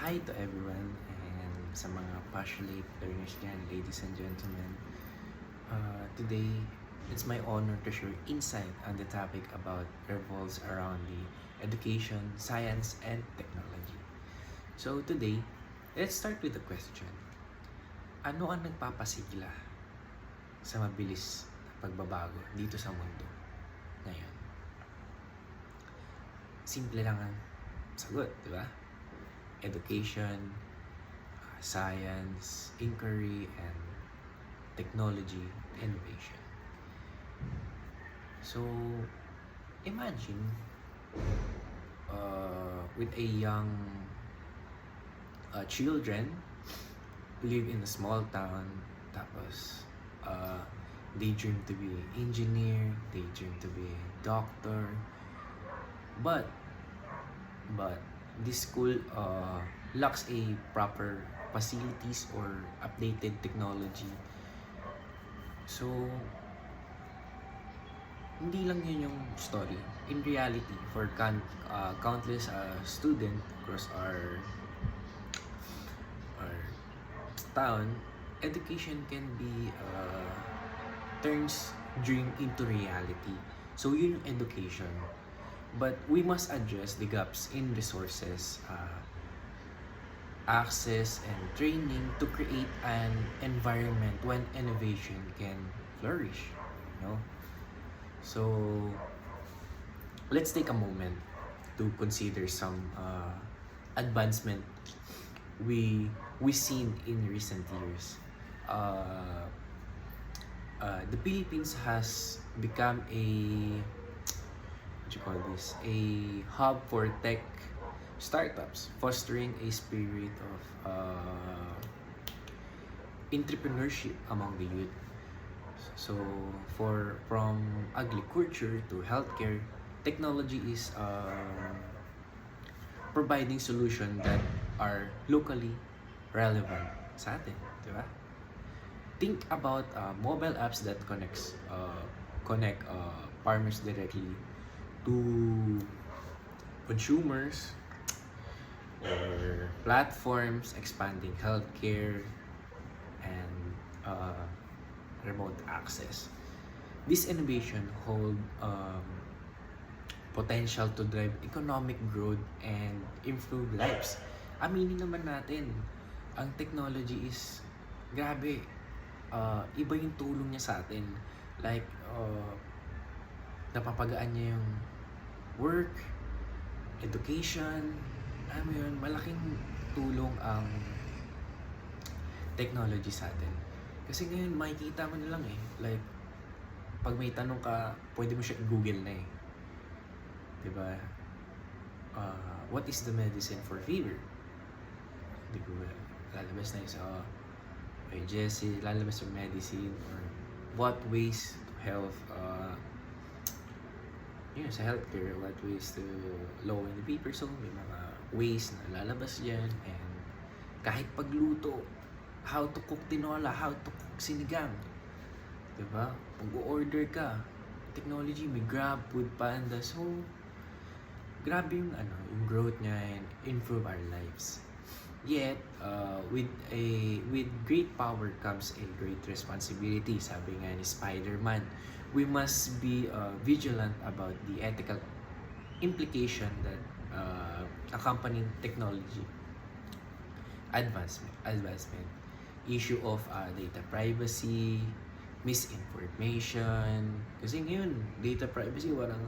Hi to everyone and sa mga passionate learners dyan, ladies and gentlemen. Today, it's my honor to share insight on the topic about revolves around the education, science, and technology. So today, let's start with the question. Ano ang nagpapasigla sa mabilis na pagbabago dito sa mundo ngayon? Simple lang ang sagot, di ba? Education, science, inquiry, and technology, innovation. So, imagine with a young children live in a small town, tapos they dream to be engineer, they dream to be doctor, but this school lacks a proper facilities or updated technology. So, hindi lang yun yung story. In reality, for countless student across our town, education can be turns dream into reality. So, yun yung education. But we must address the gaps in resources, access, and training to create an environment when innovation can flourish. So, let's take a moment to consider some advancement we seen in recent years. The Philippines has become a hub for tech startups, fostering a spirit of entrepreneurship among the youth. So, from agriculture to healthcare, technology is providing solutions that are locally relevant sa atin, di ba? Think about mobile apps that connect farmers directly to consumers, or platforms expanding healthcare and remote access. This innovation hold potential to drive economic growth and improve lives. Aminin naman natin, ang technology is grabe, iba yung tulong niya sa atin. Like, napapagaan niya yung work, education, malaking tulong ang technology sa atin. Kasi ngayon, makikita mo na lang like, pag may tanong ka, pwede mo siya i-google na diba? What is the medicine for fever? Di ko lalabas na sa Jesse, lalabas yung medicine, or what ways to health, sa healthcare, what ways to lower the paper. So, may mga ways na lalabas dyan, and kahit pagluto, how to cook tinola, how to cook sinigang, diba? Pag-order ka, technology, may Grab, Food Panda, so grabe yung growth niya and improve our lives. Yet, with great power comes a great responsibility. Sabi nga ni Spider-Man, we must be vigilant about the ethical implication that accompanying technology advancement. Issue of data privacy, misinformation. Kasi ngayon, data privacy, parang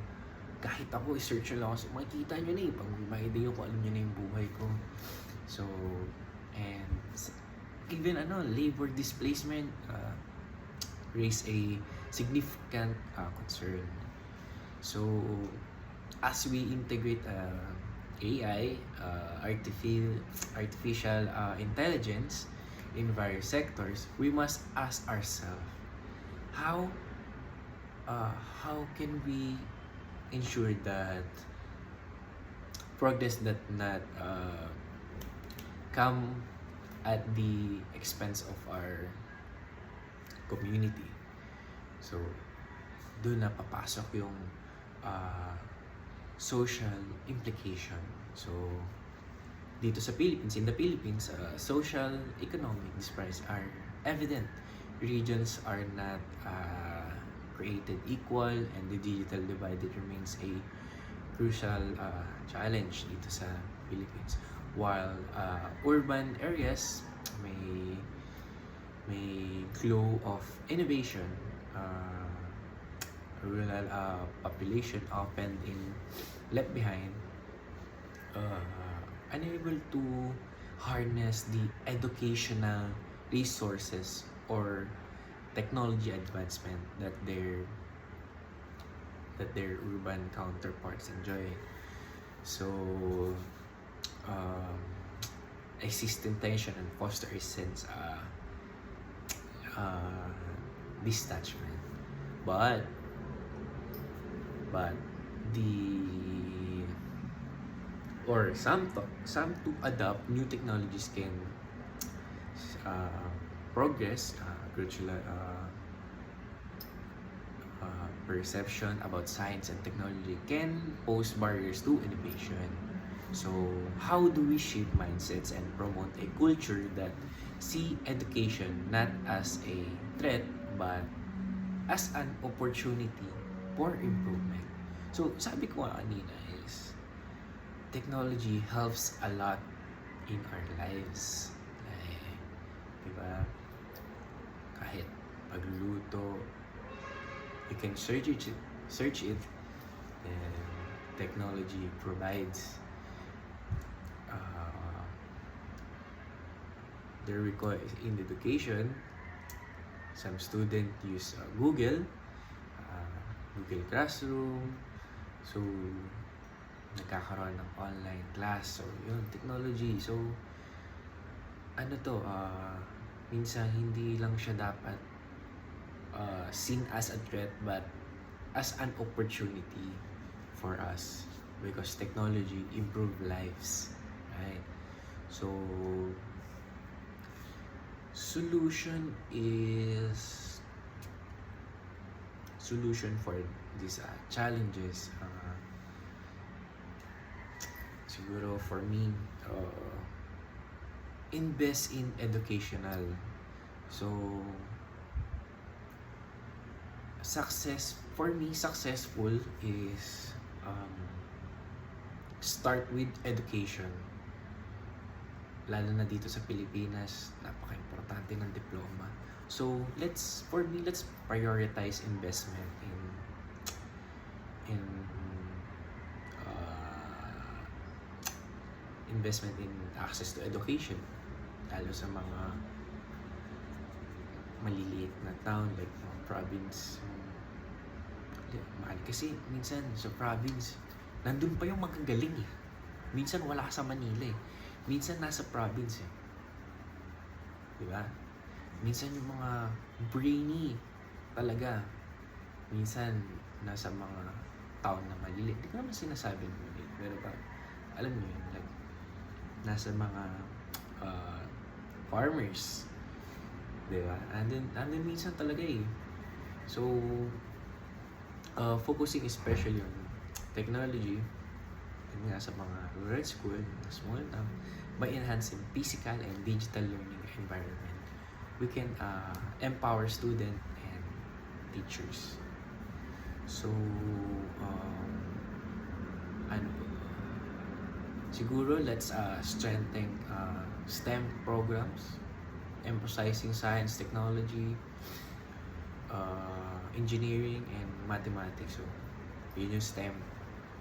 kahit ako i-search lang ako, makikita nyo na pag may idea ko, alam nyo na yung buhay ko. So, and even labor displacement raise a significant concern. So, as we integrate AI, artificial intelligence in various sectors, we must ask ourselves, how can we ensure that progress that not come at the expense of our community. So, doon na papasok yung social implication. So, dito sa Philippines, in the Philippines, social, economic disparities are evident. Regions are not created equal, and the digital divide remains a crucial challenge dito sa Philippines. While urban areas may glow of innovation, rural population often left behind, unable to harness the educational resources or technology advancement that their urban counterparts enjoy. So, existing tension and foster a sense detachment. But some to adopt new technologies can progress cultural perception about science and technology can pose barriers to innovation. So, how do we shape mindsets and promote a culture that see education not as a threat but as an opportunity for improvement? So, sabi ko nga kanina is technology helps a lot in our lives. Diba? Kahit pagluluto, you can search it, and technology provides their request in education. Some students use Google Classroom, so nagkakaroon ng online class. So yun, technology. So minsan hindi lang siya dapat seen as a threat but as an opportunity for us, because technology improve lives, right? So solution for these challenges, siguro for me, invest in educational. So successful is start with education. Lalo na dito sa Pilipinas, napaka-importante ng diploma. So let's prioritize investment in access to education, lalo sa mga maliliit na town like province. Mahal kasi minsan sa province nandun pa yung magagaling eh. Minsan wala ka sa Manila eh. Minsan nasa province eh. Diba? Minsan yung mga brainy talaga, minsan nasa mga town na maliliit. Hindi ko naman sinasabi ng maliliit, pero alam mo yun, like nasa mga farmers, diba? And then minsan talaga eh. So focusing especially on technology, yun nga sa mga rural school, small town, by enhancing physical and digital learning environment, we can empower students and teachers. So siguro let's strengthen STEM programs, emphasizing science, technology, engineering, and mathematics. So yun yung STEM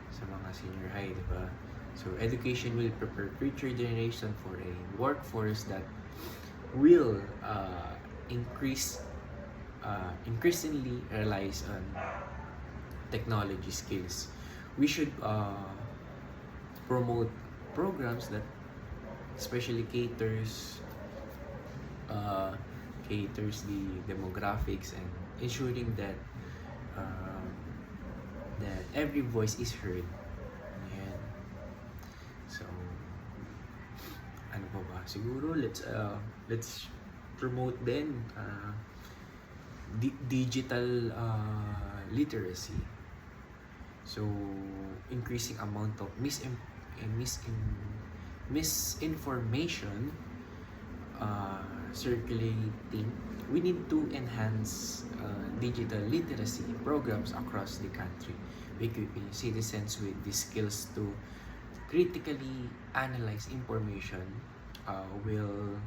sa mga senior high, diba? So education will prepare future generation for a workforce that will increasingly relies on technology skills. We should promote programs that especially caters the demographics, and ensuring that every voice is heard. Ayan. So ano pa ba? Siguro let's promote then digital literacy. So increasing amount of misinformation circulating, we need to enhance digital literacy programs across the country, equipping citizens with the skills to critically analyze information, will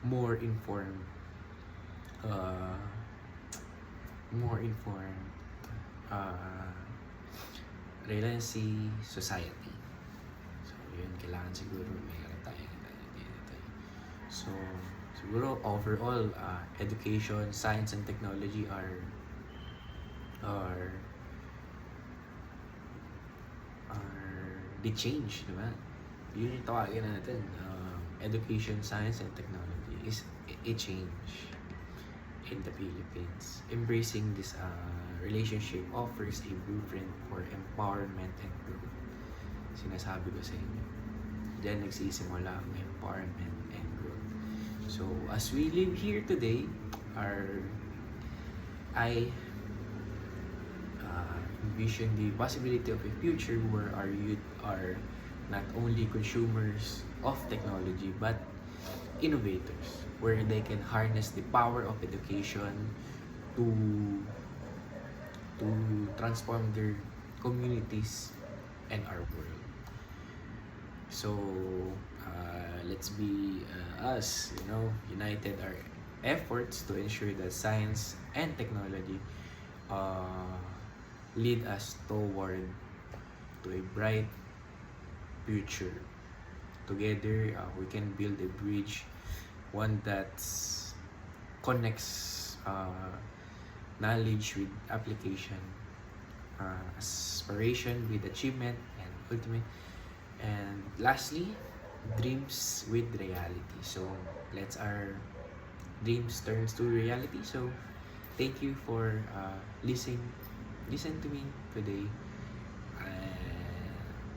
more inform uh, more informed uh, relevancy society. So, yun, kailangan siguro mayroon tayo dito. So, siguro overall, education, science, and technology are the change, di ba? Yun yung tawagin natin. Education, science, and technology is a change in the Philippines. Embracing this relationship offers a blueprint for empowerment and growth. Sinasabi ko sa inyo, diyan nagsisimula ang empowerment and growth. So, as we live here today, I envision the possibility of a future where our youth are not only consumers of technology but innovators, where they can harness the power of education to transform their communities and our world. So let's be us, united our efforts to ensure that science and technology lead us toward to a bright future. Together, we can build a bridge, one that connects knowledge with application, aspiration with achievement, and ultimate, and lastly, dreams with reality. So let's our dreams turns to reality. So thank you for listen to me today.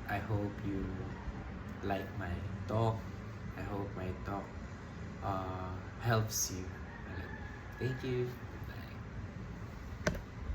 I hope you like my talk. I hope my talk helps you. Thank you.